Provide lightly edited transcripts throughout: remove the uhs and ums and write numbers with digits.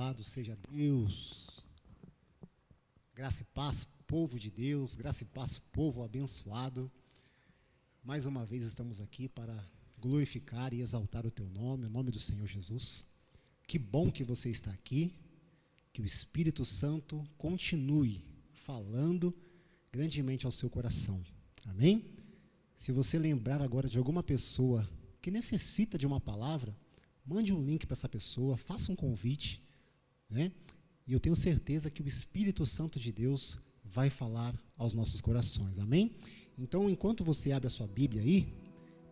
Louvado seja Deus, graça e paz, povo de Deus, graça e paz, povo abençoado. Mais uma vez estamos aqui para glorificar e exaltar o teu nome, o nome do Senhor Jesus. Que bom que você está aqui, que o Espírito Santo continue falando grandemente ao seu coração, amém? Se você lembrar agora de alguma pessoa que necessita de uma palavra, mande um link para essa pessoa, faça um convite, né? E eu tenho certeza que o Espírito Santo de Deus vai falar aos nossos corações, amém? Então, enquanto você abre a sua Bíblia aí,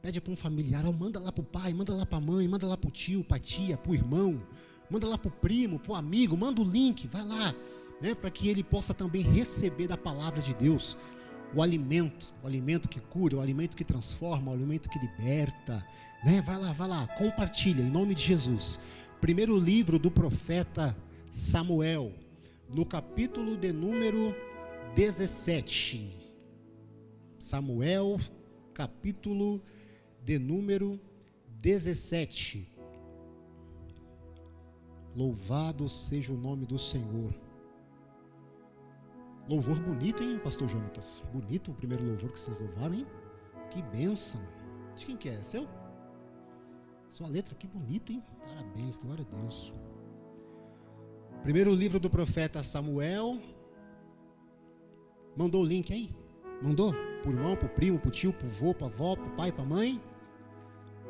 pede para um familiar, manda lá para o pai, manda lá para a mãe, manda lá para o tio, para a tia, para o irmão, manda lá para o primo, para o amigo, manda o link, vai lá, né? Para que ele possa também receber da palavra de Deus, o alimento que cura, o alimento que transforma, o alimento que liberta, né? Vai lá, compartilha, em nome de Jesus. Primeiro livro do profeta Samuel, no capítulo de número 17. Samuel, capítulo de número 17. Louvado seja o nome do Senhor. Louvor bonito, hein, pastor Jonatas? Bonito o primeiro louvor que vocês louvaram, hein? Que bênção. De quem que é? Seu? Sua letra, que bonito, hein? Parabéns, glória a Deus. Primeiro livro do profeta Samuel. Mandou o link aí? Mandou? Pro irmão, pro primo, pro tio, pro vô, pra avó, pro pai, pra mãe?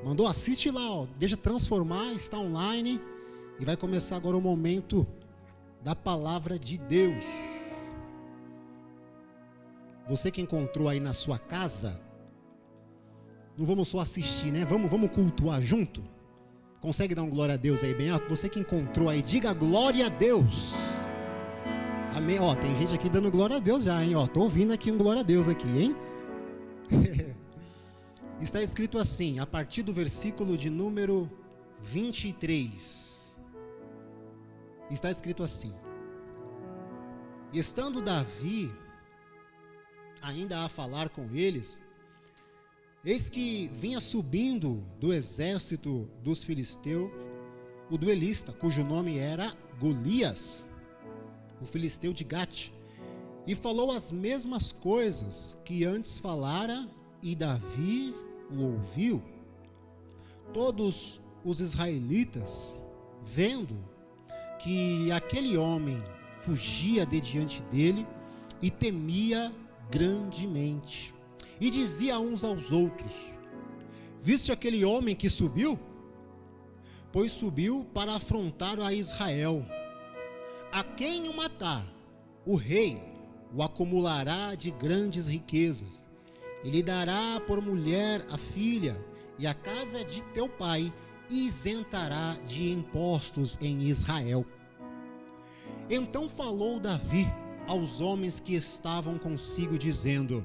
Mandou? Assiste lá, ó. Deixa transformar, está online. E vai começar agora o momento da palavra de Deus. Você que encontrou aí na sua casa, não vamos só assistir, né? Vamos cultuar junto? Consegue dar um glória a Deus aí bem alto? Você que encontrou aí, diga glória a Deus. Amém. Ó, tem gente aqui dando glória a Deus já, hein? Ó, tô ouvindo aqui um glória a Deus aqui, hein? Está escrito assim, a partir do versículo de número 23. Está escrito assim: e estando Davi ainda a falar com eles, eis que vinha subindo do exército dos filisteus o duelista, cujo nome era Golias, o filisteu de Gate, e falou as mesmas coisas que antes falara, e Davi o ouviu. Todos os israelitas, vendo que aquele homem fugia de diante dele, e temia grandemente, e dizia uns aos outros: viste aquele homem que subiu? Pois subiu para afrontar a Israel. A quem o matar, o rei o acumulará de grandes riquezas, e lhe dará por mulher a filha, e a casa de teu pai isentará de impostos em Israel. Então falou Davi aos homens que estavam consigo, dizendo: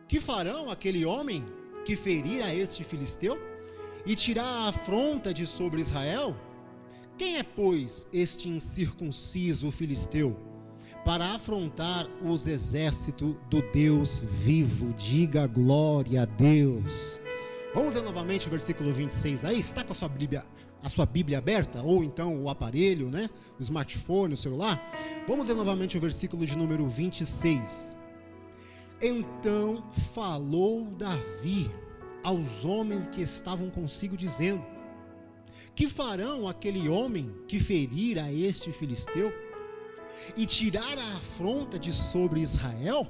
que farão aquele homem que ferir a este filisteu e tirar a afronta de sobre Israel? Quem é, pois, este incircunciso filisteu para afrontar os exércitos do Deus vivo? Diga glória a Deus. Vamos ver novamente o versículo 26 aí. Está com a sua Bíblia aberta, ou então o aparelho, né? O smartphone, o celular. Vamos ver novamente o versículo de número 26. Então falou Davi aos homens que estavam consigo, dizendo: que farão aquele homem que ferir a este filisteu e tirar a afronta de sobre Israel?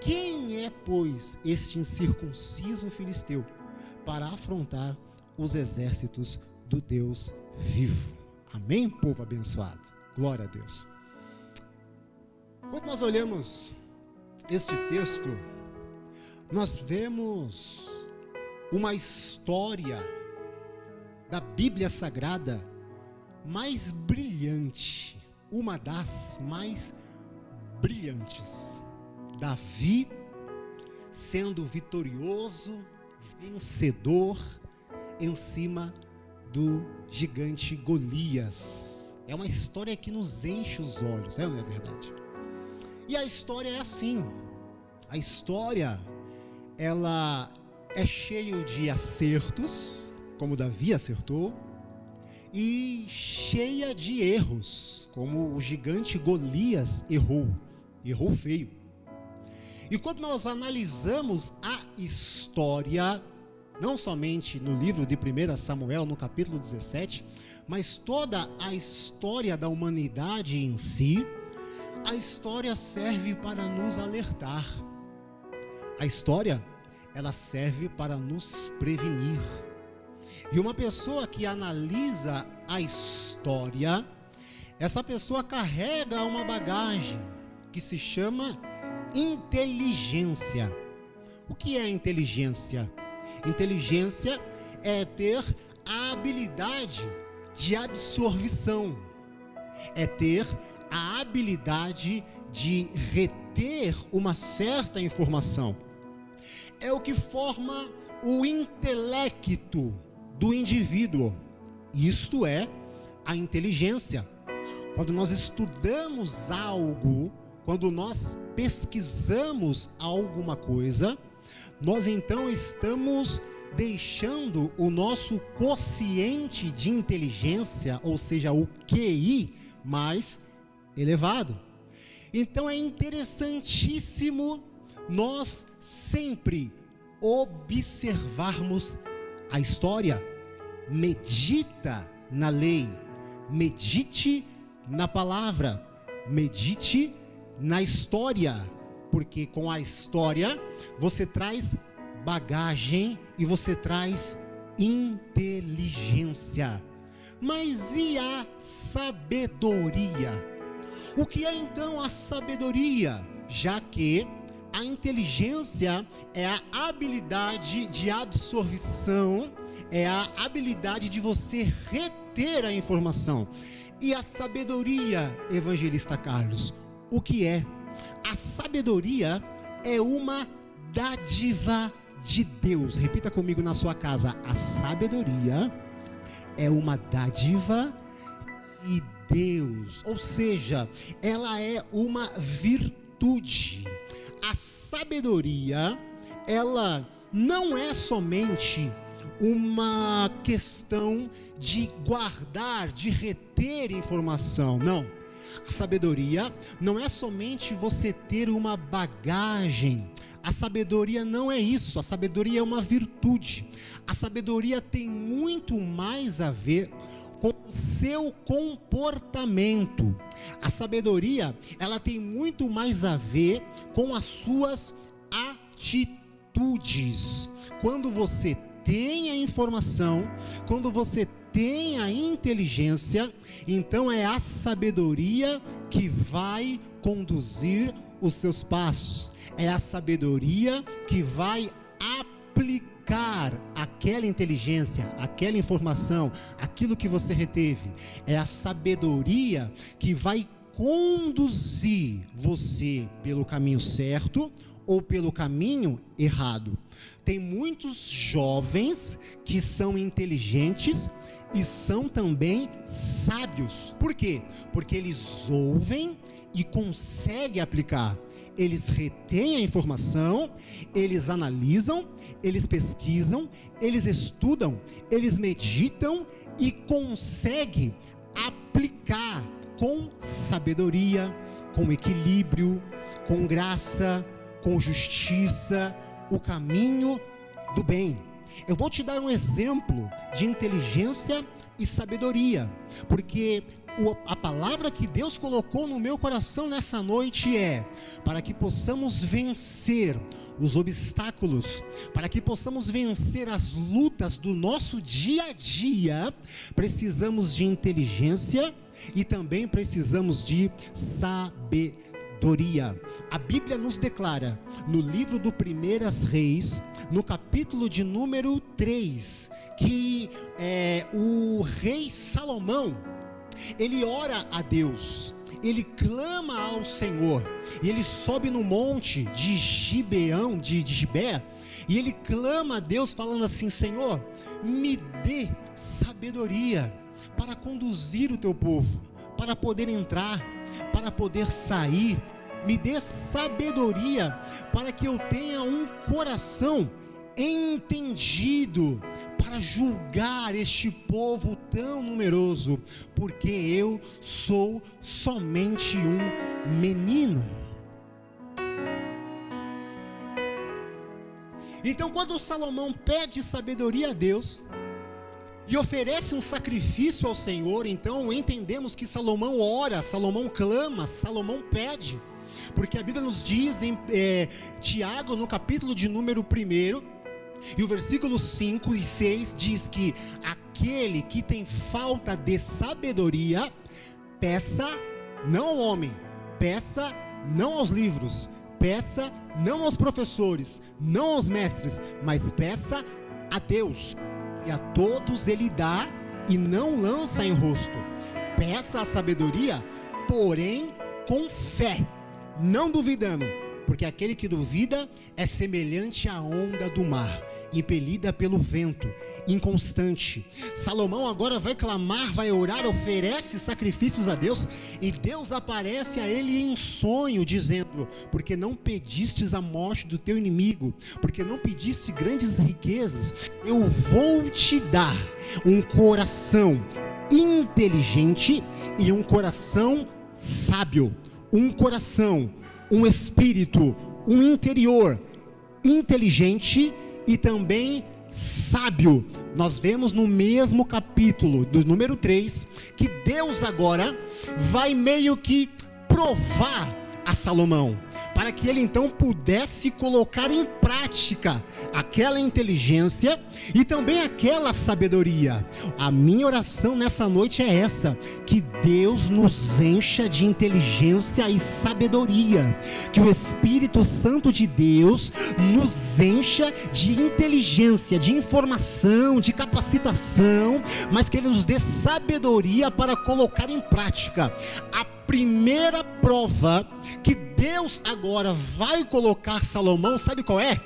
Quem é, pois, este incircunciso filisteu para afrontar os exércitos do Deus vivo? Amém, povo abençoado? Glória a Deus. Quando nós olhamos este texto, nós vemos uma história da Bíblia Sagrada mais brilhante, uma das mais brilhantes. Davi sendo vitorioso, vencedor em cima do gigante Golias. É uma história que nos enche os olhos, não é verdade? E a história é assim. A história, ela é cheia de acertos, como Davi acertou, e cheia de erros, como o gigante Golias errou feio. E quando nós analisamos a história, não somente no livro de 1 Samuel, no capítulo 17, mas toda a história da humanidade em si, a história serve para nos alertar. A história, ela serve para nos prevenir. E uma pessoa que analisa a história, essa pessoa carrega uma bagagem que se chama inteligência. O que é inteligência? Inteligência é ter a habilidade de absorção, é ter a habilidade de reter uma certa informação. É o que forma o intelecto do indivíduo. Isto é a inteligência. Quando nós estudamos algo, quando nós pesquisamos alguma coisa, nós então estamos deixando o nosso quociente de inteligência, ou seja, o QI, mais elevado. Então é interessantíssimo nós sempre observarmos a história. Medita na lei, medite na palavra, medite na história, porque com a história você traz bagagem e você traz inteligência. Mas e a sabedoria? O que é então a sabedoria? Já que a inteligência é a habilidade de absorção, é a habilidade de você reter a informação. E a sabedoria, evangelista Carlos, o que é? A sabedoria é uma dádiva de Deus. Repita comigo na sua casa: a sabedoria é uma dádiva de Deus, ou seja, ela é uma virtude. A sabedoria, ela não é somente uma questão de guardar, de reter informação, não. A sabedoria não é somente você ter uma bagagem. A sabedoria não é isso. A sabedoria é uma virtude. A sabedoria tem muito mais a ver com o seu comportamento. A sabedoria, ela tem muito mais a ver com as suas atitudes. Quando você tem a informação, quando você tem a inteligência, então é a sabedoria que vai conduzir os seus passos. É a sabedoria que vai aplicar aquela inteligência, aquela informação, aquilo que você reteve. É a sabedoria que vai conduzir você pelo caminho certo ou pelo caminho errado. Tem muitos jovens que são inteligentes e são também sábios. Por quê? Porque eles ouvem e conseguem aplicar. Eles retêm a informação, eles analisam, eles pesquisam, eles estudam, eles meditam e conseguem aplicar com sabedoria, com equilíbrio, com graça, com justiça, o caminho do bem. Eu vou te dar um exemplo de inteligência e sabedoria, porque a palavra que Deus colocou no meu coração nessa noite é: para que possamos vencer os obstáculos, para que possamos vencer as lutas do nosso dia a dia, precisamos de inteligência e também precisamos de sabedoria. A Bíblia nos declara no livro do 1 Reis, no capítulo de número 3, que o rei Salomão, ele ora a Deus, ele clama ao Senhor, e ele sobe no monte de Gibeão, de Gibé, e ele clama a Deus falando assim: Senhor, me dê sabedoria para conduzir o teu povo, para poder entrar, para poder sair. Me dê sabedoria para que eu tenha um coração entendido, para para julgar este povo tão numeroso, porque eu sou somente um menino. Então, quando Salomão pede sabedoria a Deus e oferece um sacrifício ao Senhor, então entendemos que Salomão ora, Salomão clama, Salomão pede, porque a Bíblia nos diz em Tiago, no capítulo de número 1, e o versículo 5 e 6 diz que aquele que tem falta de sabedoria, peça não ao homem, peça não aos livros, peça não aos professores, não aos mestres, mas peça a Deus, e a todos ele dá e não lança em rosto. Peça a sabedoria, porém com fé, não duvidando, porque aquele que duvida é semelhante à onda do mar, impelida pelo vento, inconstante. Salomão agora vai clamar, vai orar, oferece sacrifícios a Deus, e Deus aparece a ele em sonho, dizendo: porque não pedistes a morte do teu inimigo, porque não pediste grandes riquezas, eu vou te dar um coração inteligente e um coração sábio, um coração, um espírito, um interior inteligente e também sábio. Nós vemos no mesmo capítulo do número 3 que Deus agora vai meio que provar a Salomão, para que ele então pudesse colocar em prática aquela inteligência e também aquela sabedoria. A minha oração nessa noite é essa: que Deus nos encha de inteligência e sabedoria, que o Espírito Santo de Deus nos encha de inteligência, de informação, de capacitação, mas que Ele nos dê sabedoria para colocar em prática. A primeira prova que Deus agora vai colocar Salomão, sabe qual é?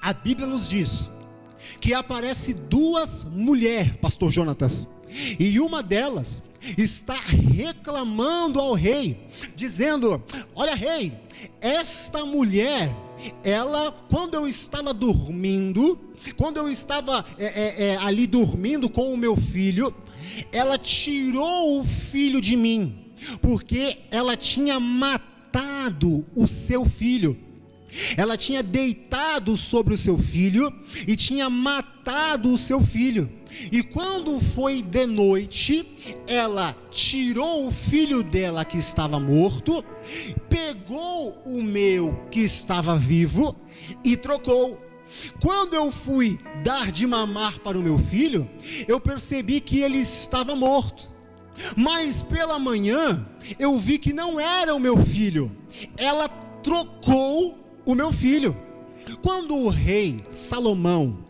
A Bíblia nos diz que aparece duas mulheres, pastor Jonatas, e uma delas está reclamando ao rei, dizendo: olha, rei, esta mulher, ela, quando eu estava dormindo, ali dormindo com o meu filho, ela tirou o filho de mim, porque ela tinha matado o seu filho. Ela tinha deitado sobre o seu filho e tinha matado o seu filho. E quando foi de noite, ela tirou o filho dela que estava morto, pegou o meu que estava vivo e trocou. Quando eu fui dar de mamar para o meu filho, eu percebi que ele estava morto. Mas pela manhã eu vi que não era o meu filho. Ela trocou o meu filho. Quando o rei Salomão,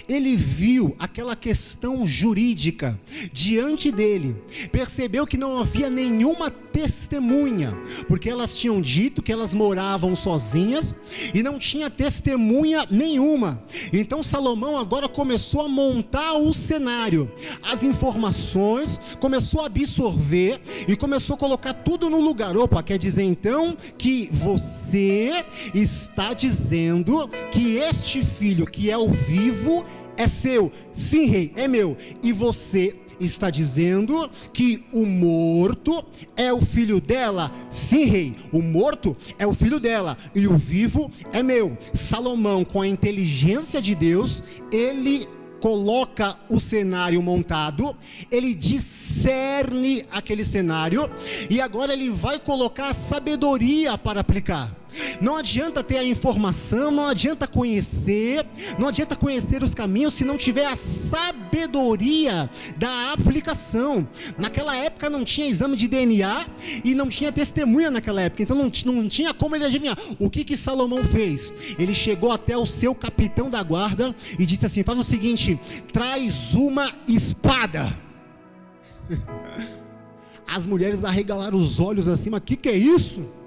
ele viu aquela questão jurídica diante dele, percebeu que não havia nenhuma testemunha, porque elas tinham dito que elas moravam sozinhas e não tinha testemunha nenhuma. Então Salomão agora começou a montar o cenário, as informações, começou a absorver e começou a colocar tudo no lugar. Opa, quer dizer então que você está dizendo que este filho que é o vivo é seu? Sim, rei, é meu. E você está dizendo que o morto é o filho dela? Sim, rei, o morto é o filho dela e o vivo é meu. Salomão, com a inteligência de Deus, ele coloca o cenário montado, ele discerne aquele cenário e agora ele vai colocar a sabedoria para aplicar. Não adianta ter a informação, não adianta conhecer os caminhos se não tiver a sabedoria da aplicação. Naquela época não tinha exame de DNA e não tinha testemunha naquela época, então não tinha como ele adivinhar. O que Salomão fez? Ele chegou até o seu capitão da guarda e disse assim: faz o seguinte, traz uma espada. As mulheres arregalaram os olhos assim: mas que é isso?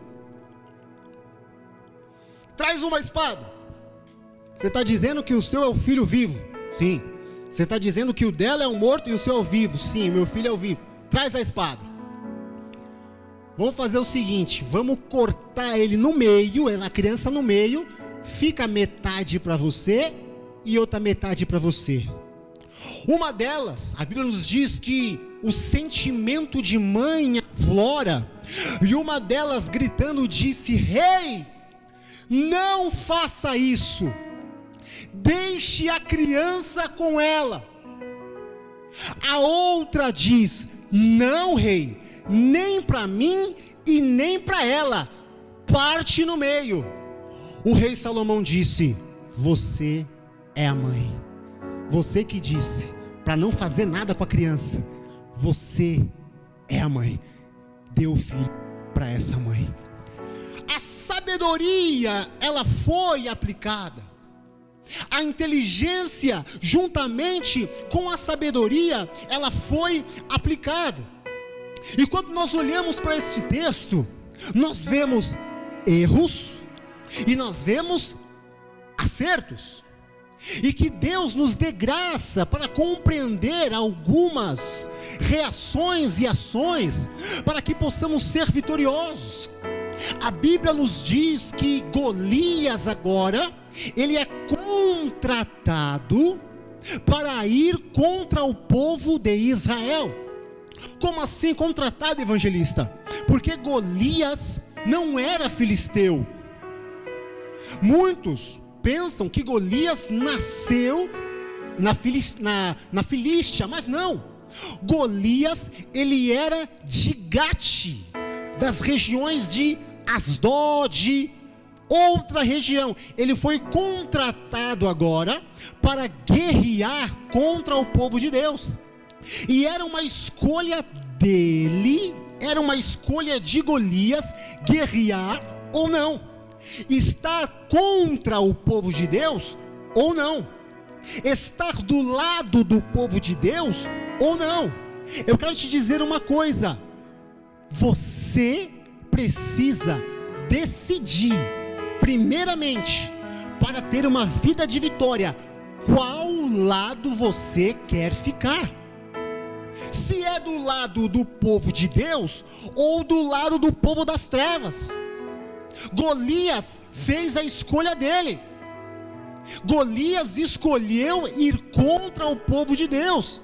Traz uma espada. Você está dizendo que o seu é o filho vivo? Sim. Você está dizendo que o dela é o morto e o seu é o vivo? Sim, meu filho é o vivo. Traz a espada. Vamos fazer o seguinte, vamos cortar ele no meio, a criança no meio, fica metade para você e outra metade para você. Uma delas, a Bíblia nos diz que o sentimento de mãe aflora, e uma delas gritando disse: rei, não faça isso, deixe a criança com ela. A outra diz: não, rei, nem para mim e nem para ela, parte no meio. O rei Salomão disse: você é a mãe. Você que disse para não fazer nada com a criança, você é a mãe. Deu o filho para essa mãe. A sabedoria, ela foi aplicada. A inteligência, juntamente com a sabedoria, ela foi aplicada. E quando nós olhamos para esse texto, nós vemos erros e nós vemos acertos. E que Deus nos dê graça para compreender algumas reações e ações, para que possamos ser vitoriosos. A Bíblia nos diz que Golias agora, ele é contratado para ir contra o povo de Israel. Como assim contratado, evangelista? Porque Golias não era filisteu. Muitos pensam que Golias nasceu na Filístia, mas não. Golias, ele era de Gate, das regiões de Asdod, outra região. Ele foi contratado agora para guerrear contra o povo de Deus. E era uma escolha dele, era uma escolha de Golias, guerrear ou não. Estar contra o povo de Deus ou não, estar do lado do povo de Deus ou não. Eu quero te dizer uma coisa: você precisa decidir, primeiramente, para ter uma vida de vitória, qual lado você quer ficar. Se é do lado do povo de Deus ou do lado do povo das trevas. Golias fez a escolha dele. Golias escolheu ir contra o povo de Deus.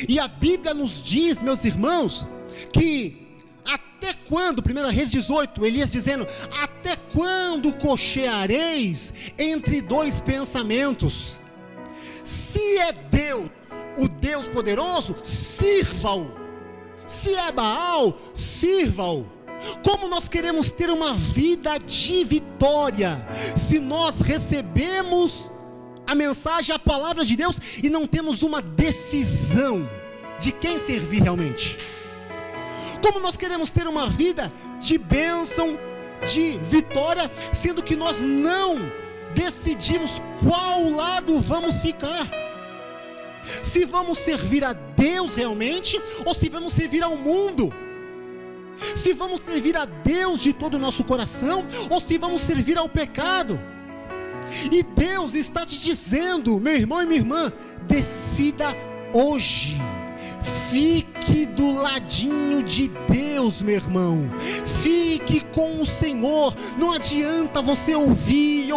E a Bíblia nos diz, meus irmãos, que até quando, 1 Reis 18, Elias dizendo: até quando cocheareis entre dois pensamentos? Se é Deus, o Deus poderoso, sirva-o. Se é Baal, sirva-o. Como nós queremos ter uma vida de vitória, se nós recebemos a mensagem, a palavra de Deus, e não temos uma decisão de quem servir realmente? Como nós queremos ter uma vida de bênção, de vitória, sendo que nós não decidimos qual lado vamos ficar? Se vamos servir a Deus realmente, ou se vamos servir ao mundo? Se vamos servir a Deus de todo o nosso coração, ou se vamos servir ao pecado? E Deus está te dizendo, meu irmão e minha irmã, decida hoje. Fique do ladinho de Deus, meu irmão. Fique com o Senhor. Não adianta você ouvir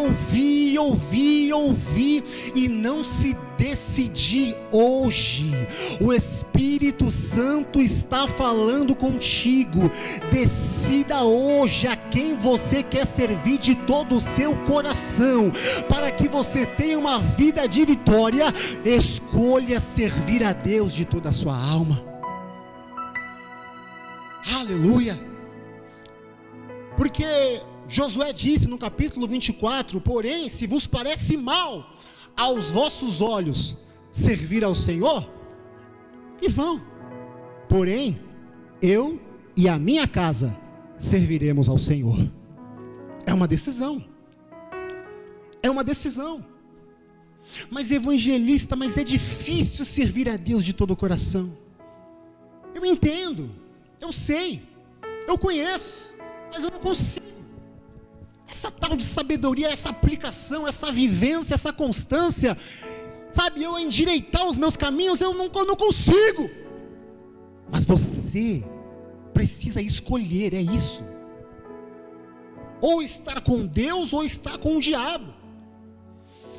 e não se decidir hoje. O Espírito Santo está falando contigo. Decida hoje a quem você quer servir de todo o seu coração, para que você tenha uma vida de vitória. Escolha servir a Deus de toda a sua alma. Aleluia. Porque Josué disse no capítulo 24: porém, se vos parece mal aos vossos olhos servir ao Senhor, e vão. Porém, eu e a minha casa serviremos ao Senhor. É uma decisão. É uma decisão. Mas evangelista, mas é difícil servir a Deus de todo o coração. Eu entendo, eu sei, eu conheço, mas eu não consigo. Essa tal de sabedoria, essa aplicação, essa vivência, essa constância, sabe, eu endireitar os meus caminhos, eu não consigo. Mas você precisa escolher, é isso. Ou estar com Deus, ou estar com o diabo.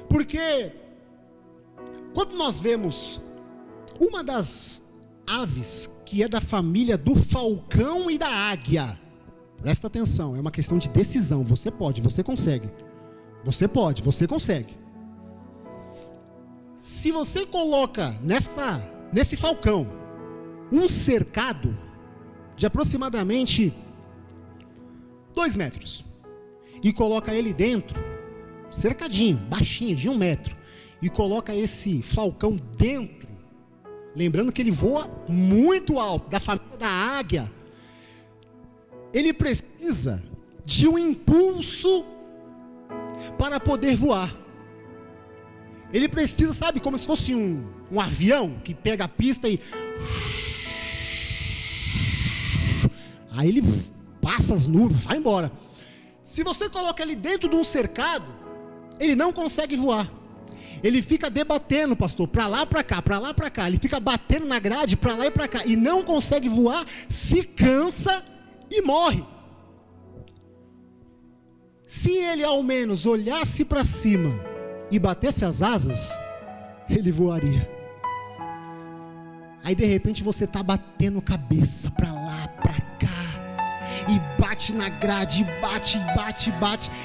Porque Quando nós vemos uma das aves que é da família do falcão e da águia, presta atenção, é uma questão de decisão. Você pode, você consegue. Você pode, você consegue. Se você coloca nesse falcão um cercado de aproximadamente 2 metros e coloca ele dentro, cercadinho, baixinho, de 1 metro, e coloca esse falcão dentro, lembrando que ele voa muito alto, da família da águia, ele precisa de um impulso para poder voar. Ele precisa, sabe, como se fosse um avião que pega a pista e aí ele passa as nuvens, vai embora. Se você coloca ele dentro de um cercado, ele não consegue voar. Ele fica debatendo, pastor, para lá, para cá, para lá, para cá. Ele fica batendo na grade, para lá e para cá, e não consegue voar, se cansa e morre. Se ele ao menos olhasse para cima e batesse as asas, ele voaria. Aí de repente você está batendo cabeça para lá, para cá, e bate na grade, bate,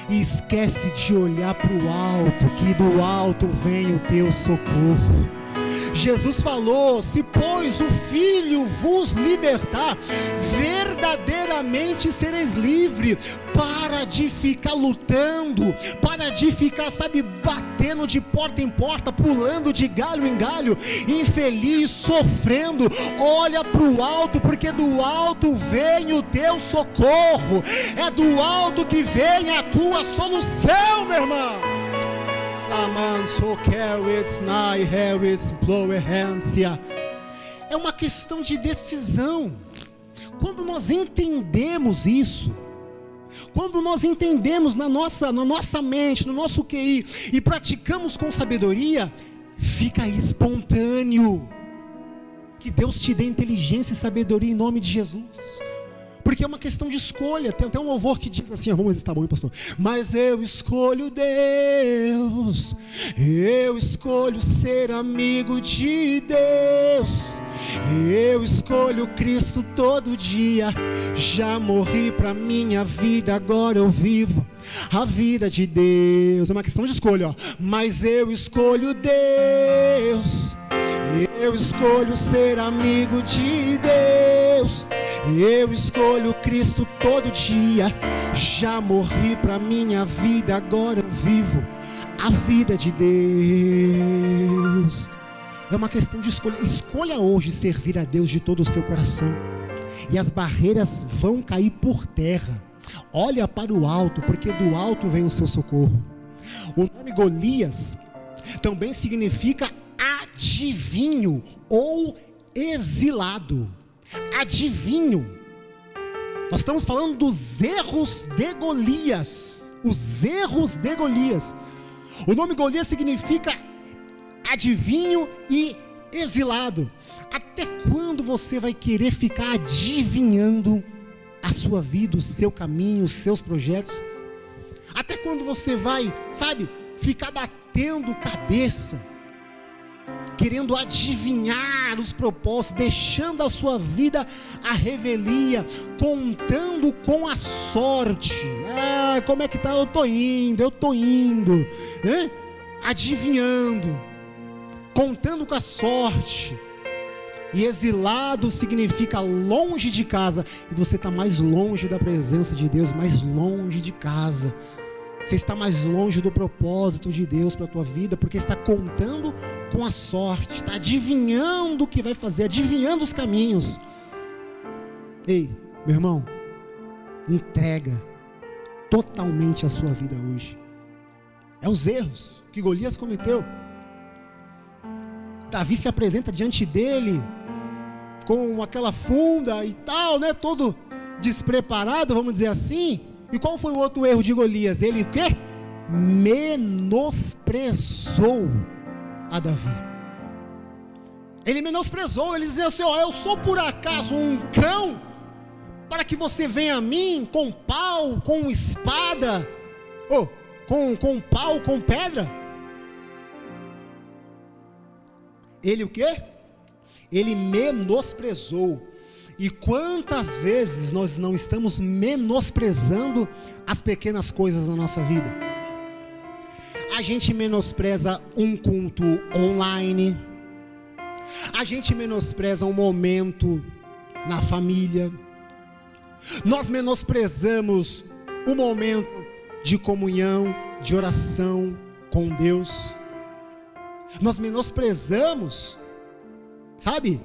e esquece de olhar para o alto, que do alto vem o teu socorro. Jesus falou: se pois o Filho vos libertar, verdadeiramente sereis livres. Para de ficar lutando, para de ficar, sabe, batendo de porta em porta, pulando de galho em galho, infeliz, sofrendo. Olha para o alto, porque do alto vem o teu socorro, é do alto que vem a tua solução, meu irmão. É uma questão de decisão. Quando nós entendemos isso, quando nós entendemos na nossa mente, no nosso QI, e praticamos com sabedoria, fica espontâneo. Que Deus te dê inteligência e sabedoria em nome de Jesus. Porque é uma questão de escolha. Tem até um louvor que diz assim, vamos ver se está bom, hein, pastor? Mas eu escolho Deus, eu escolho ser amigo de Deus, eu escolho Cristo todo dia. Já morri para minha vida, agora eu vivo a vida de Deus. É uma questão de escolha, ó. Mas eu escolho Deus, eu escolho ser amigo de Deus, eu escolho Cristo todo dia. Já morri para minha vida, agora eu vivo a vida de Deus. É uma questão de escolha. Escolha hoje servir a Deus de todo o seu coração, e as barreiras vão cair por terra. Olha para o alto, porque do alto vem o seu socorro. O nome Golias também significa adivinho ou exilado. Adivinho. Nós estamos falando dos erros de Golias. Os erros de Golias. O nome Golias significa adivinho e exilado. Até quando você vai querer ficar adivinhando a sua vida, o seu caminho, os seus projetos? Até quando você vai, sabe, ficar batendo cabeça, querendo adivinhar os propósitos, deixando a sua vida à revelia, contando com a sorte? Como é que tá? Eu tô indo, né? Adivinhando, contando com a sorte. E exilado significa longe de casa, e você está mais longe da presença de Deus, mais longe de casa. Você está mais longe do propósito de Deus para a tua vida, porque está contando com a sorte, está adivinhando o que vai fazer, adivinhando os caminhos. Ei, meu irmão, entrega totalmente a sua vida hoje. É os erros que Golias cometeu. Davi se apresenta diante dele com aquela funda e tal, né, todo despreparado, vamos dizer assim. E qual foi o outro erro de Golias? Ele o quê? Menosprezou a Davi. Ele menosprezou, ele dizia assim: eu sou por acaso um cão para que você venha a mim com pau, com espada, com pau, com pedra? Ele o quê? Ele menosprezou. E quantas vezes nós não estamos menosprezando as pequenas coisas na nossa vida? A gente menospreza um culto online, a gente menospreza um momento na família, nós menosprezamos o momento de comunhão, de oração com Deus, nós menosprezamos, sabe,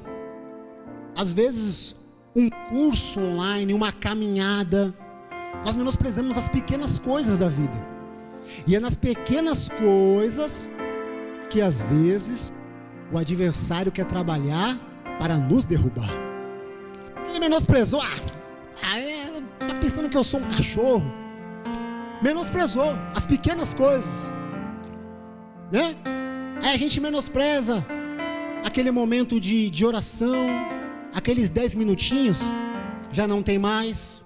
às vezes um curso online, uma caminhada, nós menosprezamos as pequenas coisas da vida, e é nas pequenas coisas que às vezes o adversário quer trabalhar para nos derrubar. Ele menosprezou, tá pensando que eu sou um cachorro, menosprezou as pequenas coisas, né? Aí a gente menospreza aquele momento de oração, aqueles 10 minutinhos, já não tem mais,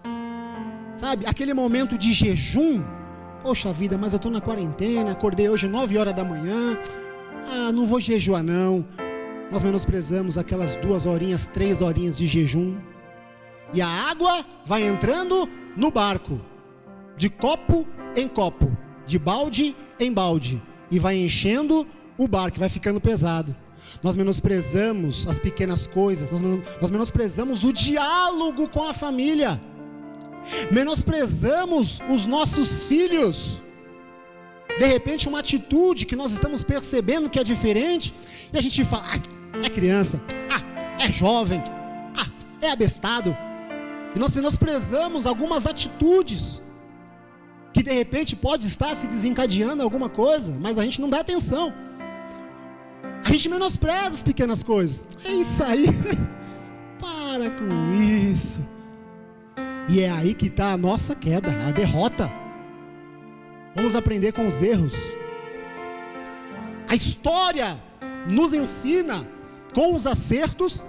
sabe, aquele momento de jejum, poxa vida, mas eu estou na quarentena, acordei hoje 9 horas da manhã, não vou jejuar não. Nós menosprezamos aquelas 2 horinhas, 3 horinhas de jejum, e a água vai entrando no barco, de copo em copo, de balde em balde, e vai enchendo o barco, vai ficando pesado. Nós menosprezamos as pequenas coisas, nós menosprezamos o diálogo com a família, menosprezamos os nossos filhos. De repente uma atitude que nós estamos percebendo que é diferente, e a gente fala, é criança, é jovem, é abestado, e nós menosprezamos algumas atitudes, que de repente pode estar se desencadeando alguma coisa, mas a gente não dá atenção, a gente menospreza as pequenas coisas, é isso aí, para com isso, e é aí que está a nossa queda, a derrota. Vamos aprender com os erros. A história nos ensina com os acertos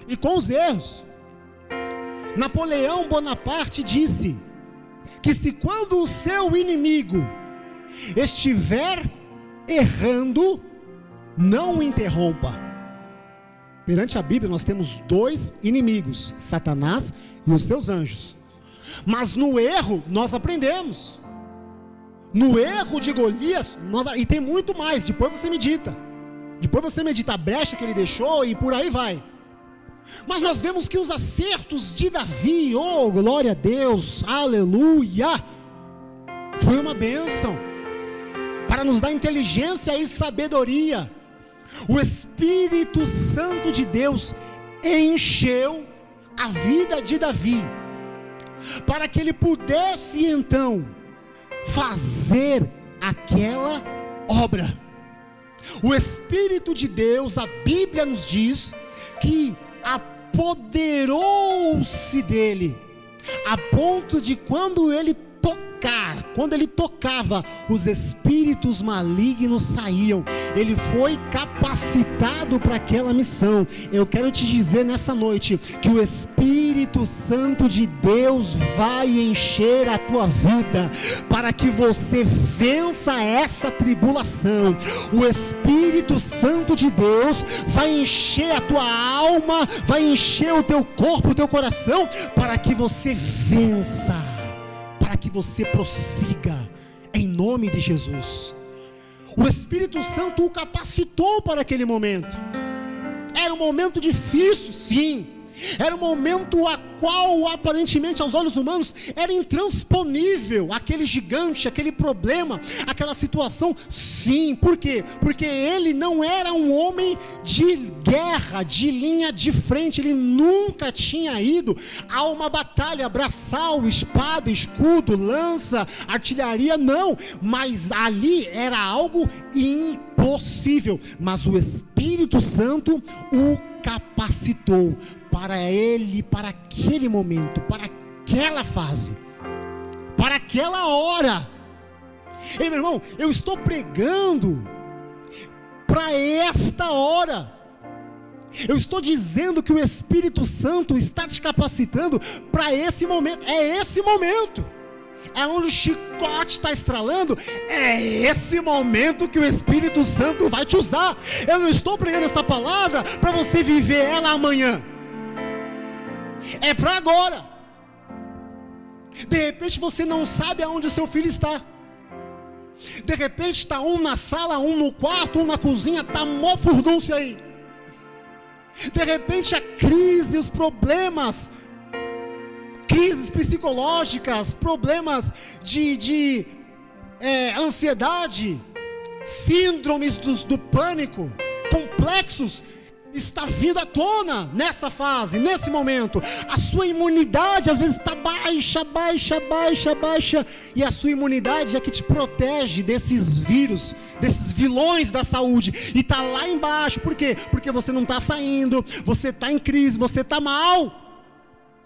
e com os erros. Napoleão Bonaparte disse que se quando o seu inimigo estiver errando, não o interrompa. Perante a Bíblia nós temos 2 inimigos, Satanás e os seus anjos. Mas no erro nós aprendemos. No erro de Golias, e tem muito mais, depois você medita a brecha que ele deixou e por aí vai. Mas nós vemos que os acertos de Davi, oh glória a Deus, aleluia, foi uma bênção, para nos dar inteligência e sabedoria. O Espírito Santo de Deus encheu a vida de Davi, para que ele pudesse então fazer aquela obra. O Espírito de Deus, a Bíblia nos diz que apoderou-se dele, a ponto de quando ele tocava, os espíritos malignos saíam. Ele foi capacitado para aquela missão. Eu quero te dizer nessa noite que o Espírito Santo de Deus vai encher a tua vida para que você vença essa tribulação. O Espírito Santo de Deus vai encher a tua alma, vai encher o teu corpo, o teu coração, para que você vença, para que você prossiga, em nome de Jesus. O Espírito Santo o capacitou para aquele momento. Era um momento difícil, sim. Era um momento a qual aparentemente aos olhos humanos era intransponível, aquele gigante, aquele problema, aquela situação, sim. Por quê? Porque ele não era um homem de guerra, de linha de frente. Ele nunca tinha ido a uma batalha, braçal, espada, escudo, lança, artilharia, não. Mas ali era algo impossível. Mas o Espírito Santo o capacitou para ele, para aquele momento, para aquela fase, para aquela hora. Ei, meu irmão, eu estou pregando para esta hora. Eu estou dizendo que o Espírito Santo está te capacitando para esse momento. É esse momento. é onde o chicote está estralando, é esse momento que o Espírito Santo vai te usar. Eu não estou pregando essa palavra para você viver ela amanhã, é para agora. De repente você não sabe aonde o seu filho está. De repente está um na sala, um no quarto, um na cozinha, está mó furdúncio aí. De repente a crise, os problemas, crises psicológicas, problemas de ansiedade, síndromes do pânico, complexos, está vindo à tona nessa fase, nesse momento. A sua imunidade às vezes está baixa, e a sua imunidade é que te protege desses vírus, desses vilões da saúde, e está lá embaixo. Por quê? Porque você não está saindo, você está em crise, você está mal.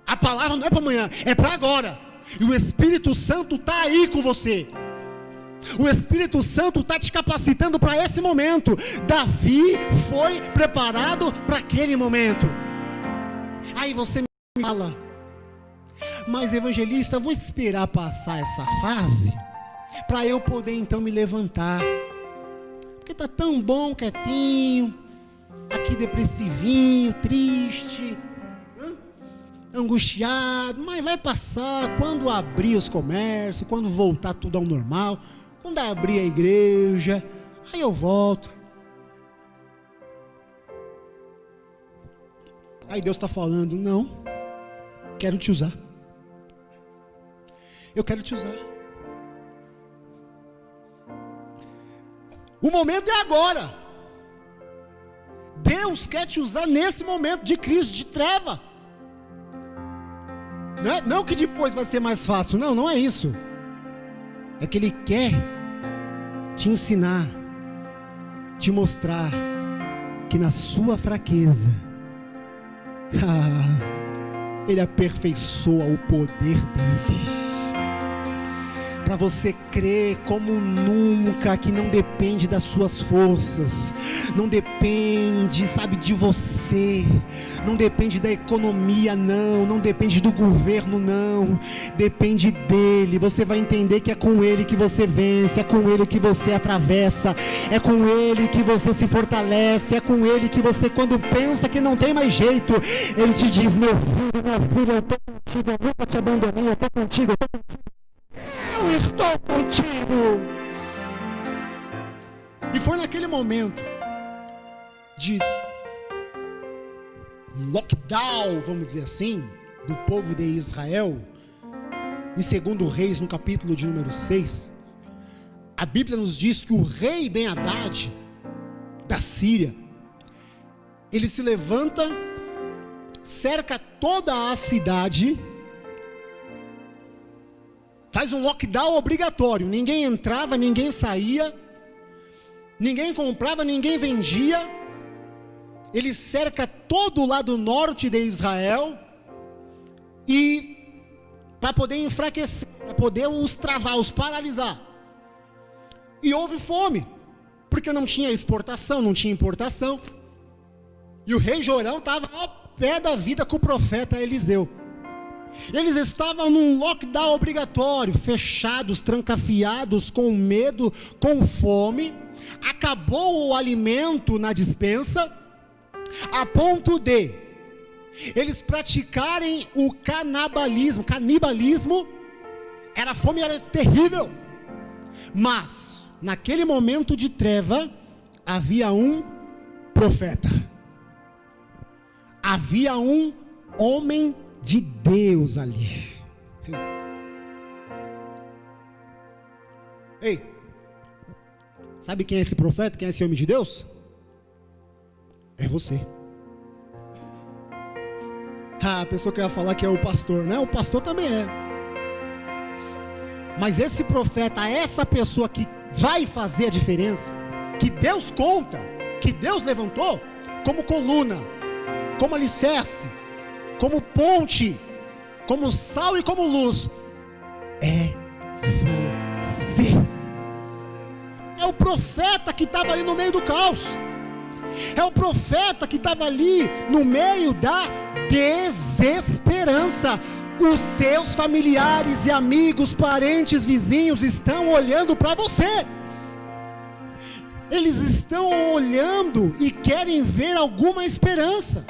A palavra não é para amanhã, é para agora. E o Espírito Santo está aí com você. O Espírito Santo está te capacitando para esse momento. Davi foi preparado para aquele momento. Aí você me fala: mas evangelista, vou esperar passar essa fase para eu poder então me levantar, porque está tão bom quietinho, aqui depressivinho, triste, angustiado. Mas vai passar, quando abrir os comércios, quando voltar tudo ao normal, quando abrir a igreja, aí eu volto. Aí Deus está falando: não, quero te usar. Eu quero te usar. O momento é agora. Deus quer te usar nesse momento de crise, de treva. Não que depois vai ser mais fácil, não é isso. É que Ele quer te ensinar, te mostrar que na sua fraqueza, Ele aperfeiçoa o poder dEle. Para você crer como nunca, que não depende das suas forças, não depende, de você, não depende da economia, não depende do governo, não, depende dEle. Você vai entender que é com Ele que você vence, é com Ele que você atravessa, é com Ele que você se fortalece, é com Ele que você, quando pensa que não tem mais jeito, Ele te diz: meu filho, minha filha, eu estou contigo, eu nunca te abandonei, eu estou contigo, eu estou contigo. E foi naquele momento de lockdown, vamos dizer assim, do povo de Israel, em 2 Reis, no capítulo de número 6, a Bíblia nos diz que o rei Ben-Hadad da Síria, ele se levanta, cerca toda a cidade, faz um lockdown obrigatório. Ninguém entrava, ninguém saía, ninguém comprava, ninguém vendia. Ele cerca todo o lado norte de Israel, e para poder enfraquecer, para poder os travar, os paralisar. E houve fome, porque não tinha exportação, não tinha importação. E o rei Jorão estava ao pé da vida com o profeta Eliseu. Eles estavam num lockdown obrigatório, fechados, trancafiados, com medo, com fome. Acabou o alimento na despensa, a ponto de eles praticarem o canibalismo. A fome era terrível. Mas naquele momento de treva havia um profeta, havia um homem de Deus ali. Ei, sabe quem é esse profeta? Quem é esse homem de Deus? É você. A pessoa que ia falar que é o pastor, né? O pastor também é. Mas esse profeta, essa pessoa que vai fazer a diferença, que Deus conta, que Deus levantou como coluna, como alicerce, como ponte, como sal e como luz, é você. É o profeta que estava ali no meio do caos. É o profeta que estava ali no meio da desesperança. Os seus familiares e amigos, parentes, vizinhos estão olhando para você. Eles estão olhando e querem ver alguma esperança,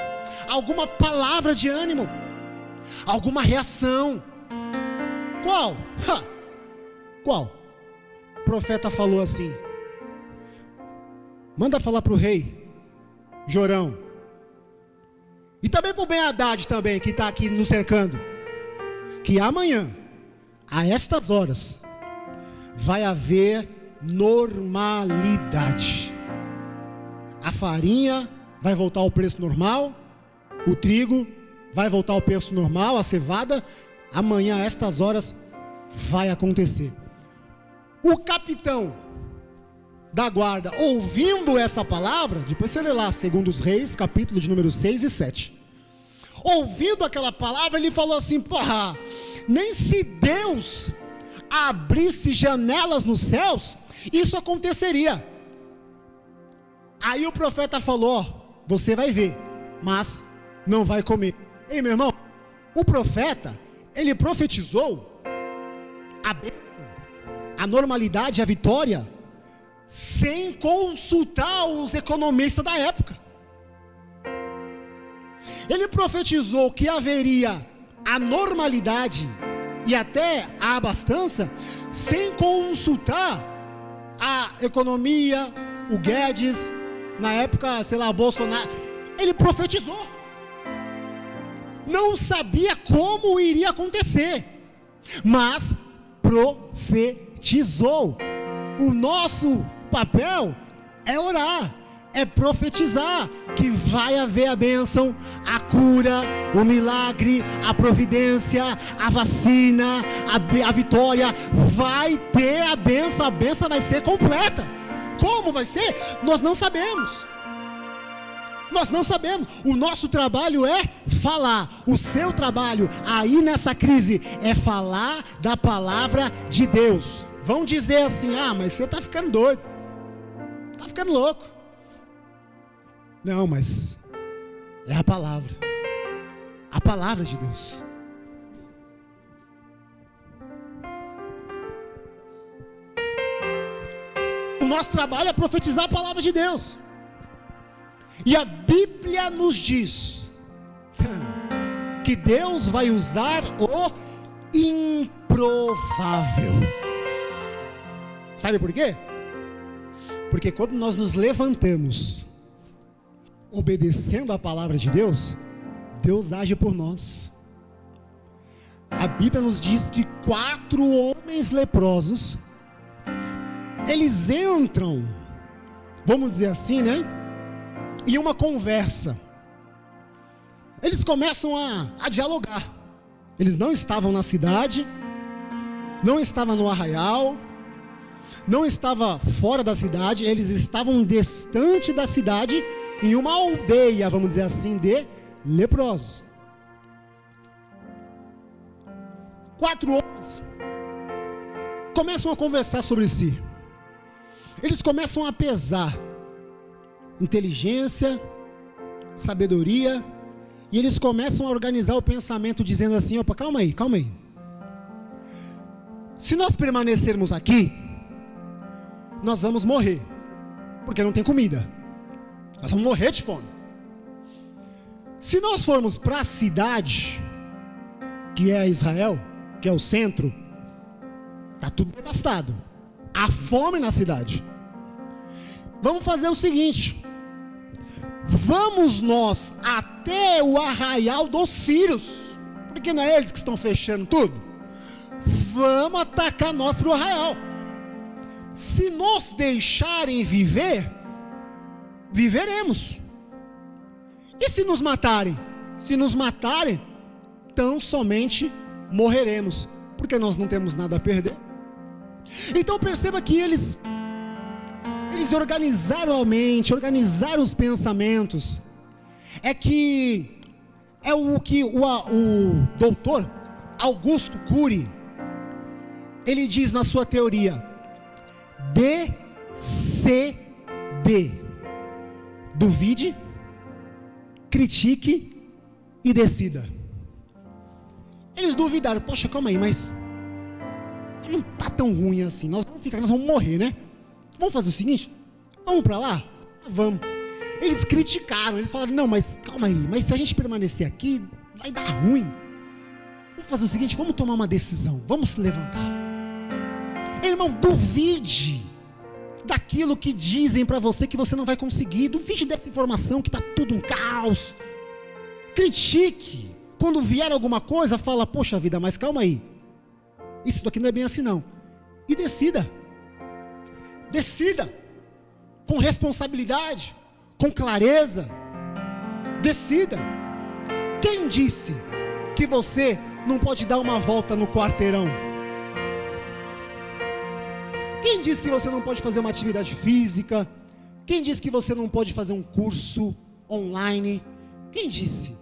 alguma palavra de ânimo, alguma reação. Qual? Qual? O profeta falou assim: manda falar para o rei Jorão, e também para o Ben-Hadad também, que está aqui nos cercando, que amanhã, a estas horas, vai haver normalidade. A farinha vai voltar ao preço normal, o trigo vai voltar ao preço normal, a cevada, amanhã a estas horas vai acontecer. O capitão da guarda, ouvindo essa palavra, depois você lê lá, 2 Reis, capítulo de número 6 e 7. Ouvindo aquela palavra, ele falou assim: porra, nem se Deus abrisse janelas nos céus, isso aconteceria. Aí o profeta falou: ó, você vai ver, mas não vai comer. Ei, meu irmão, o profeta, ele profetizou a bênção, a normalidade, a vitória, sem consultar os economistas da época. Ele profetizou que haveria a normalidade e até a abastança, sem consultar a economia, o Guedes, na época, sei lá, Bolsonaro. Ele profetizou, não sabia como iria acontecer, mas profetizou. O nosso papel é orar, é profetizar que vai haver a bênção, a cura, o milagre, a providência, a vacina, a vitória. Vai ter a bênção vai ser completa. Como vai ser? Nós não sabemos. Nós não sabemos. O nosso trabalho é falar. O seu trabalho aí nessa crise é falar da palavra de Deus. Vão dizer assim: ah, mas você está ficando doido, está ficando louco. Não, mas é a palavra de Deus. O nosso trabalho é profetizar a palavra de Deus. E a Bíblia nos diz que Deus vai usar o improvável. Sabe por quê? Porque quando nós nos levantamos obedecendo a palavra de Deus, Deus age por nós. A Bíblia nos diz que 4 homens leprosos, eles entram, vamos dizer assim, né, em uma conversa. Eles começam a dialogar. Eles não estavam na cidade, não estavam no arraial, não estavam fora da cidade, eles estavam distante da cidade, em uma aldeia, vamos dizer assim, de leprosos. 4 homens começam a conversar sobre si. Eles começam a pesar inteligência, sabedoria, e eles começam a organizar o pensamento, dizendo assim: opa, calma aí. Se nós permanecermos aqui, nós vamos morrer, porque não tem comida. Nós vamos morrer de fome. Se nós formos para a cidade, que é Israel, que é o centro, está tudo devastado. Há fome na cidade. Vamos fazer o seguinte: vamos nós até o arraial dos sírios, porque não é eles que estão fechando tudo. Vamos atacar nós para o arraial. Se nos deixarem viver, viveremos. E se nos matarem? Se nos matarem, tão somente morreremos, porque nós não temos nada a perder. Então perceba que eles organizaram a mente, organizaram os pensamentos. É o que o doutor Augusto Cury, ele diz na sua teoria: DCD. Duvide, critique e decida. Eles duvidaram, poxa, calma aí, mas não está tão ruim assim, nós vamos morrer, né? Vamos fazer o seguinte, vamos para lá? Vamos. Eles criticaram, eles falaram, não, mas calma aí, mas se a gente permanecer aqui, vai dar ruim. Vamos fazer o seguinte, vamos tomar uma decisão, vamos se levantar. Irmão, duvide daquilo que dizem para você que você não vai conseguir, duvide dessa informação que está tudo um caos. Critique, quando vier alguma coisa, fala, poxa vida, mas calma aí, isso daqui não é bem assim não, e decida, com responsabilidade, com clareza, decida. Quem disse que você não pode dar uma volta no quarteirão? Quem disse que você não pode fazer uma atividade física? Quem disse que você não pode fazer um curso online? Quem disse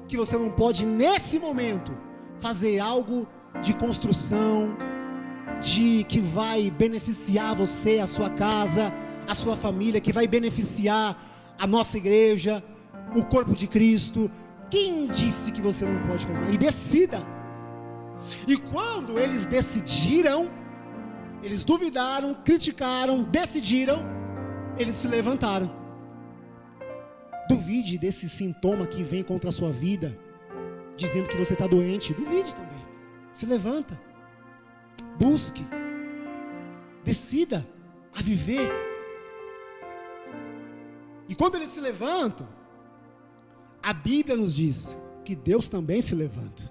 que você não pode, nesse momento, fazer algo de construção, que vai beneficiar você, a sua casa, a sua família, que vai beneficiar a nossa igreja, o corpo de Cristo? Quem disse que você não pode fazer nada? E decida. E quando eles decidiram, eles duvidaram, criticaram, decidiram, eles se levantaram. Duvide desse sintoma que vem contra a sua vida, dizendo que você está doente. Duvide também. Se levanta, busque, decida a viver. E quando eles se levantam, a Bíblia nos diz que Deus também se levanta.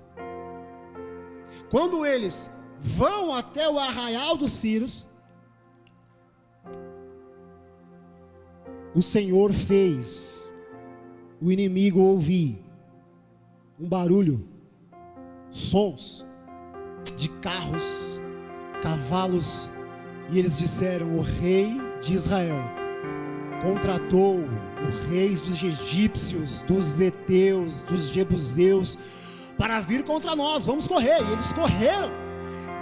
Quando eles vão até o arraial dos Círios, o Senhor fez o inimigo ouvir um barulho, sons de carros, cavalos, e eles disseram: o rei de Israel contratou os reis dos egípcios, dos heteus, dos jebuseus, para vir contra nós, vamos correr. E eles correram,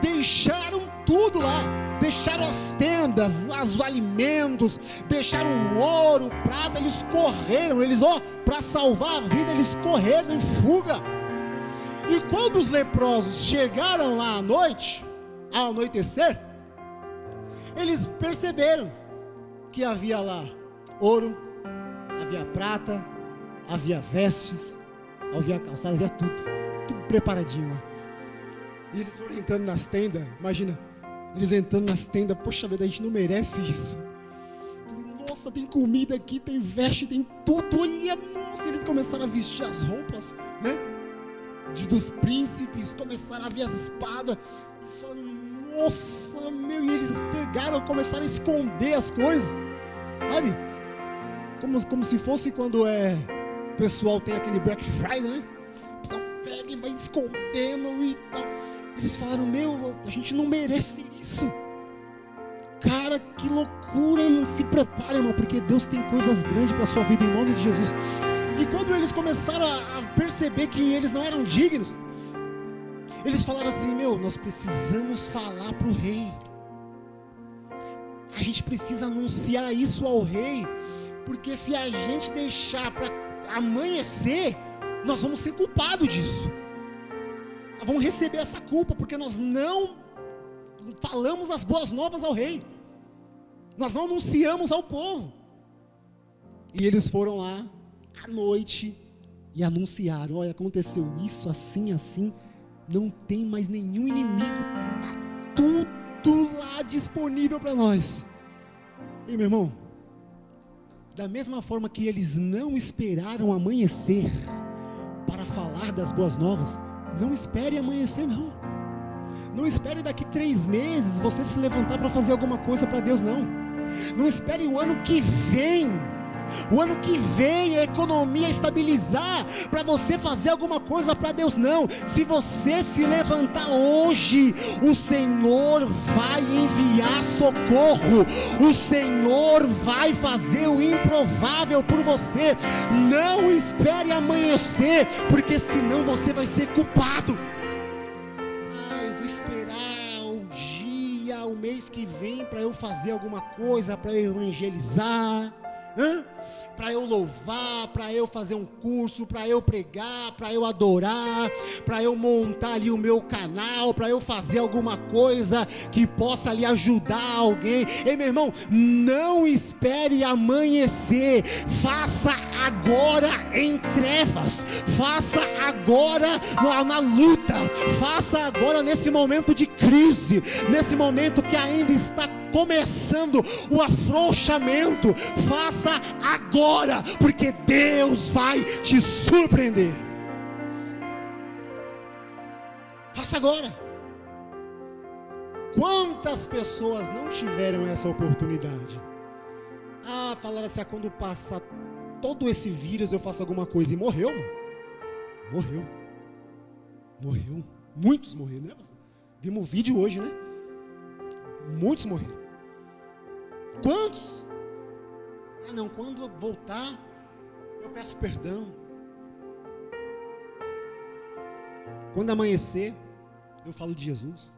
deixaram tudo lá, deixaram as tendas, os alimentos, deixaram o ouro, prata, eles correram, para salvar a vida, eles correram em fuga. E quando os leprosos chegaram lá à noite, ao anoitecer, eles perceberam que havia lá ouro, havia prata, havia vestes, havia calçado, havia tudo preparadinho lá. E eles foram entrando nas tendas, imagina, eles entrando nas tendas, poxa vida, a gente não merece isso. Nossa, tem comida aqui, tem veste, tem tudo, olha, nossa, eles começaram a vestir as roupas, né, dos príncipes, começaram a ver as espadas, e falaram, nossa, meu, e eles pegaram, começaram a esconder as coisas, sabe, como se fosse quando o pessoal tem aquele Black Friday, né, o pessoal pega e vai escondendo e tal. Eles falaram, meu, a gente não merece isso. Cara, que loucura, irmão. Se prepare, irmão, porque Deus tem coisas grandes para a sua vida, em nome de Jesus. E quando eles começaram a perceber que eles não eram dignos, eles falaram assim, meu, nós precisamos falar para o rei. A gente precisa anunciar isso ao rei, porque se a gente deixar para amanhecer, nós vamos ser culpados disso. Nós vamos receber essa culpa, porque nós não falamos as boas novas ao rei, nós não anunciamos ao povo. E eles foram lá à noite e anunciaram, olha, aconteceu isso, assim, assim, não tem mais nenhum inimigo, está tudo lá disponível para nós. E meu irmão, da mesma forma que eles não esperaram amanhecer para falar das boas novas, não espere amanhecer, não. Não espere daqui 3 meses você se levantar para fazer alguma coisa para Deus, não. Não espere o ano que vem. O ano que vem a economia estabilizar para você fazer alguma coisa para Deus, não. Se você se levantar hoje, o Senhor vai enviar socorro. O Senhor vai fazer o improvável por você. Não espere amanhecer, porque senão você vai ser culpado. Eu vou esperar o dia, o mês que vem para eu fazer alguma coisa, para eu evangelizar. para eu louvar, para eu fazer um curso, para eu pregar, para eu adorar, para eu montar ali o meu canal, para eu fazer alguma coisa que possa ali ajudar alguém. Ei, meu irmão, não espere amanhecer, faça agora em trevas, faça agora na luta, faça agora nesse momento de crise, nesse momento que ainda está começando o afrouxamento, faça agora, porque Deus vai te surpreender. Faça agora. Quantas pessoas não tiveram essa oportunidade? Falaram assim, quando passar todo esse vírus eu faço alguma coisa, e morreu, mano. Morreu, muitos morreram, né? Vimos o vídeo hoje, né? Muitos morreram. Quantos? Não, quando eu voltar, eu peço perdão. Quando amanhecer, eu falo de Jesus.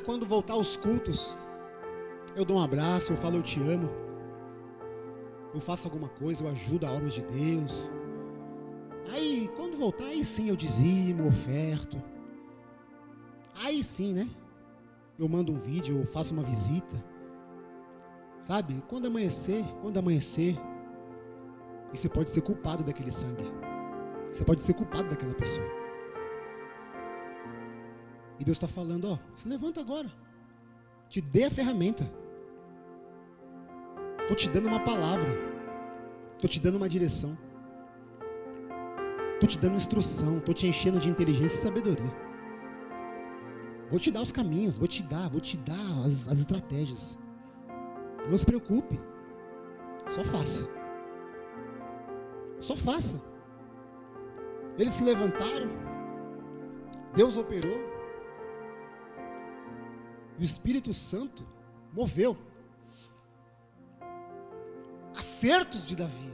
Quando voltar aos cultos, eu dou um abraço, eu falo eu te amo. Eu faço alguma coisa, eu ajudo a obra de Deus. Aí, quando voltar, aí sim eu dizimo, oferto. Aí sim, né? Eu mando um vídeo, eu faço uma visita. Sabe? Quando amanhecer, e você pode ser culpado daquele sangue. Você pode ser culpado daquela pessoa. E Deus está falando, se levanta agora. Te dê a ferramenta. Estou te dando uma palavra. Estou te dando uma direção. Estou te dando instrução. Estou te enchendo de inteligência e sabedoria. Vou te dar os caminhos, vou te dar as estratégias. Não se preocupe. Só faça. Só faça. Eles se levantaram. Deus operou. E o Espírito Santo moveu. Acertos de Davi.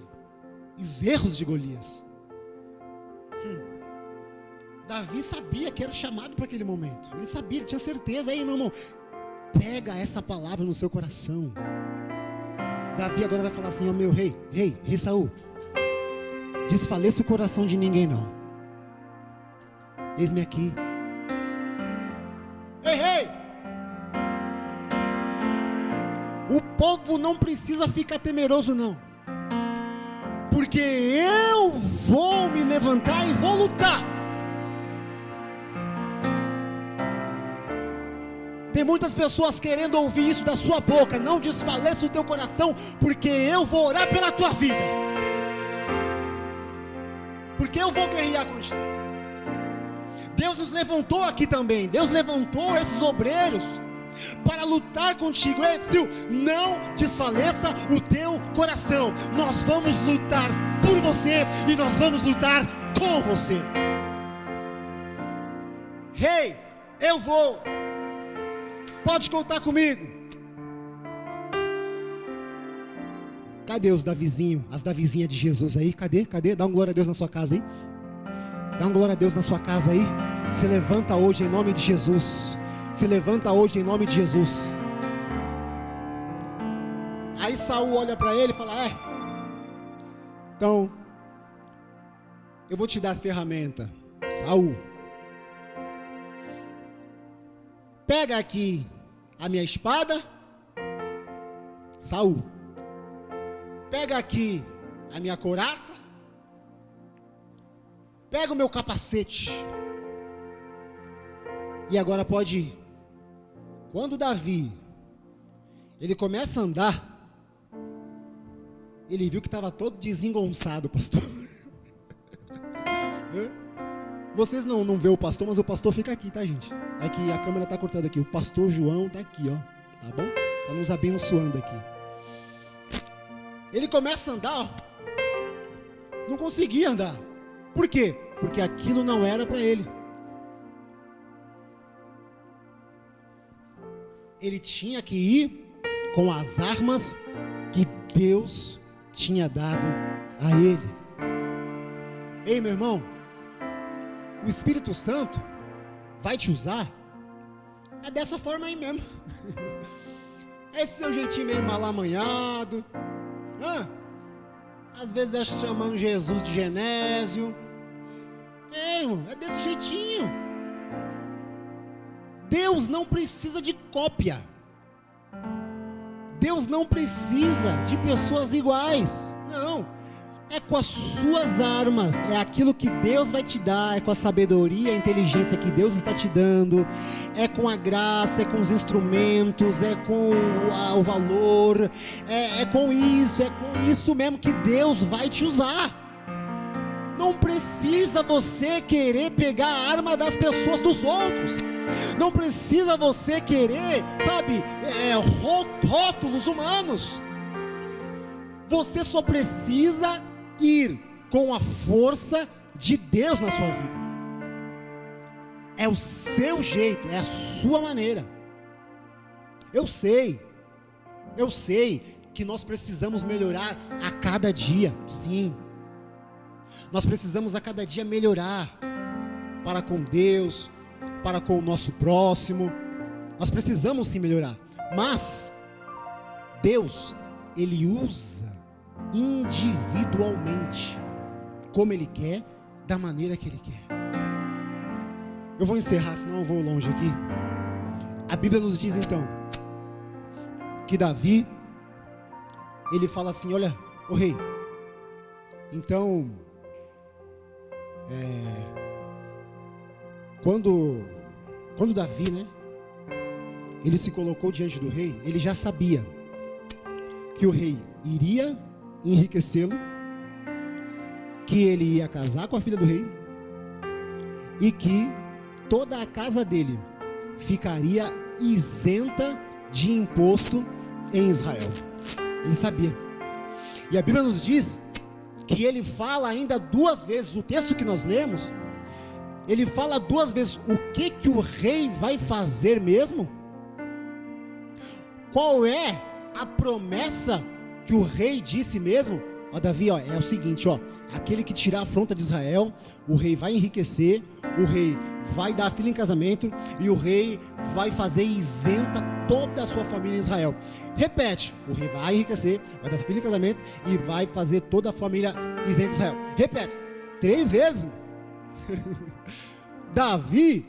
E os erros de Golias. Davi sabia que era chamado para aquele momento. Ele sabia, ele tinha certeza. Aí, meu irmão, pega essa palavra no seu coração. Davi agora vai falar assim, meu rei Saul, desfaleça o coração de ninguém não. Eis-me aqui. Ei! O povo não precisa ficar temeroso não. Porque eu vou me levantar e vou lutar. Tem muitas pessoas querendo ouvir isso da sua boca. Não desfaleça o teu coração, porque eu vou orar pela tua vida. Porque eu vou guerrear contigo. Deus nos levantou aqui também. Deus levantou esses obreiros para lutar contigo. Não desfaleça o teu coração. Nós vamos lutar por você e nós vamos lutar com você. Eu vou. Pode contar comigo. Cadê os Davizinho, as Davizinhas de Jesus aí? Cadê? Dá um glória a Deus na sua casa aí. Dá um glória a Deus na sua casa aí. Se levanta hoje em nome de Jesus. Se levanta hoje em nome de Jesus. Aí Saul olha para ele e fala, então, eu vou te dar as ferramentas. Saul, pega aqui a minha espada. Saul, pega aqui a minha couraça. Pega o meu capacete. E agora pode ir. Quando Davi, ele começa a andar, ele viu que estava todo desengonçado, pastor. Vocês não vê o pastor, mas o pastor fica aqui, tá, gente? Aqui, a câmera tá cortada aqui. O pastor João tá aqui, ó. Tá bom? Tá nos abençoando aqui. Ele começa a andar, ó. Não conseguia andar. Por quê? Porque aquilo não era para ele. Ele tinha que ir com as armas que Deus tinha dado a ele. Ei, meu irmão, o Espírito Santo vai te usar dessa forma aí mesmo. Esse seu jeitinho meio mal amanhado, Às vezes é chamando Jesus de Genésio. Irmão, é desse jeitinho. Deus não precisa de cópia. Deus não precisa de pessoas iguais. Não. É com as suas armas, é aquilo que Deus vai te dar, é com a sabedoria, a inteligência que Deus está te dando, é com a graça, é com os instrumentos, é com o valor, é com isso mesmo que Deus vai te usar. Não precisa você querer pegar a arma das pessoas dos outros, não precisa você querer, rótulos humanos. Você só precisa ir com a força de Deus na sua vida. É o seu jeito, é a sua maneira. Eu sei que nós precisamos melhorar a cada dia, sim. Nós precisamos a cada dia melhorar para com Deus, para com o nosso próximo. Nós precisamos sim melhorar, mas Deus, Ele usa individualmente, como Ele quer, da maneira que Ele quer. Eu vou encerrar, senão eu vou longe aqui. A Bíblia nos diz então que Davi, ele fala assim: olha, ô rei, então quando Davi, ele se colocou diante do rei, ele já sabia que o rei iria enriquecê-lo, que ele ia casar com a filha do rei e que toda a casa dele ficaria isenta de imposto em Israel. Ele sabia. E a Bíblia nos diz que ele fala ainda duas vezes, o texto que nós lemos, ele fala duas vezes o que o rei vai fazer mesmo. Qual é a promessa que o rei disse mesmo? Davi, é o seguinte, aquele que tirar a afronta de Israel, o rei vai enriquecer, o rei vai dar a filha em casamento, e o rei vai fazer isenta toda a sua família em Israel. Repete: o rei vai enriquecer, vai dar a filha em casamento, e vai fazer toda a família isenta em Israel. Repete 3 vezes. Davi,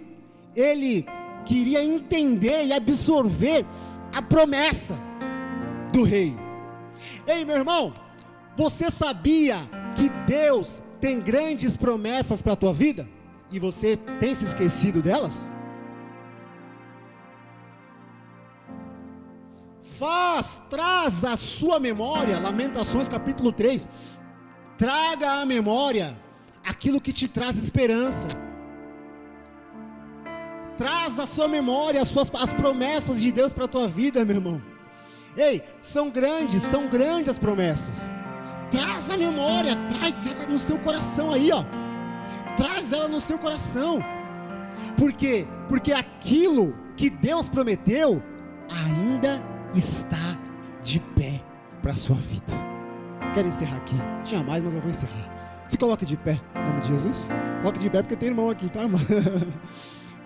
ele queria entender e absorver a promessa do rei. Ei, meu irmão, você sabia que Deus tem grandes promessas para a tua vida? E você tem se esquecido delas? Traz à sua memória, Lamentações capítulo 3, traga à memória aquilo que te traz esperança. Traz à sua memória as promessas de Deus para a tua vida, meu irmão. Ei, são grandes as promessas. Traz a memória, traz ela no seu coração aí, traz ela no seu coração. Por quê? Porque aquilo que Deus prometeu ainda está de pé para a sua vida. Quero encerrar aqui, tinha mais, mas eu vou encerrar. Se coloque de pé, em nome de Jesus. Coloque de pé porque tem irmão aqui, tá, irmão?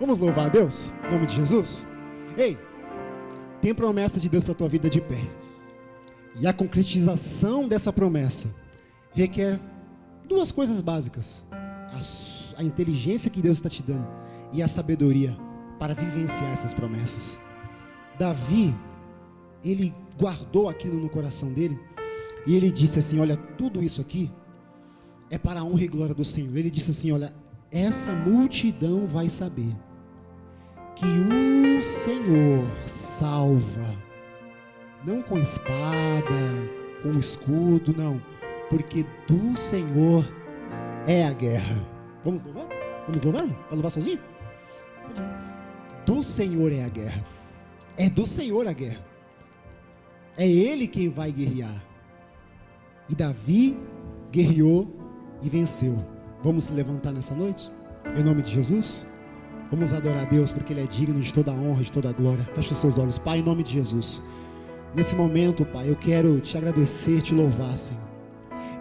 Vamos louvar a Deus, em nome de Jesus. Ei, tem promessa de Deus para a tua vida de pé. E a concretização dessa promessa requer 2 coisas básicas: a inteligência que Deus está te dando e a sabedoria para vivenciar essas promessas. Davi, ele guardou aquilo no coração dele, e ele disse assim: olha, tudo isso aqui é para a honra e glória do Senhor. Ele disse assim: olha, essa multidão vai saber que o Senhor salva, não com espada, com escudo, não, porque do Senhor é a guerra. Vamos louvar? Vamos louvar? Vai louvar sozinho? Do Senhor é a guerra. É do Senhor a guerra. É Ele quem vai guerrear. E Davi guerreou e venceu. Vamos se levantar nessa noite? Em nome de Jesus? Vamos adorar a Deus, porque Ele é digno de toda a honra, de toda a glória. Feche os seus olhos, Pai, em nome de Jesus. Nesse momento, Pai, eu quero te agradecer, te louvar, Senhor.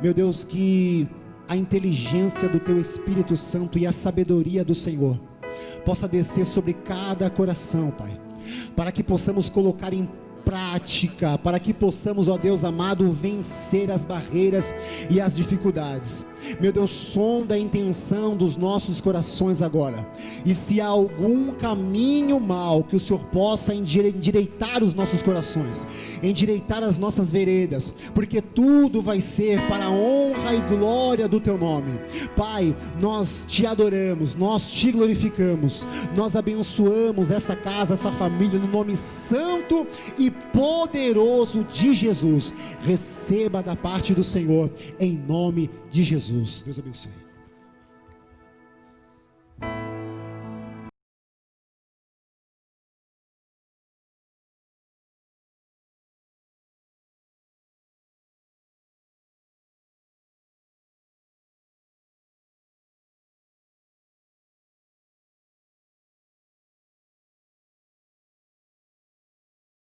Meu Deus, que a inteligência do Teu Espírito Santo e a sabedoria do Senhor possa descer sobre cada coração, Pai, para que possamos colocar em prática, para que possamos, ó Deus amado, vencer as barreiras e as dificuldades. Meu Deus, sonda a intenção dos nossos corações agora, e se há algum caminho mau, que o Senhor possa endireitar os nossos corações, endireitar as nossas veredas, porque tudo vai ser para a honra e glória do Teu nome. Pai, nós Te adoramos, nós Te glorificamos, nós abençoamos essa casa, essa família, no nome santo e poderoso de Jesus. Receba da parte do Senhor, em nome de Jesus. Deus abençoe.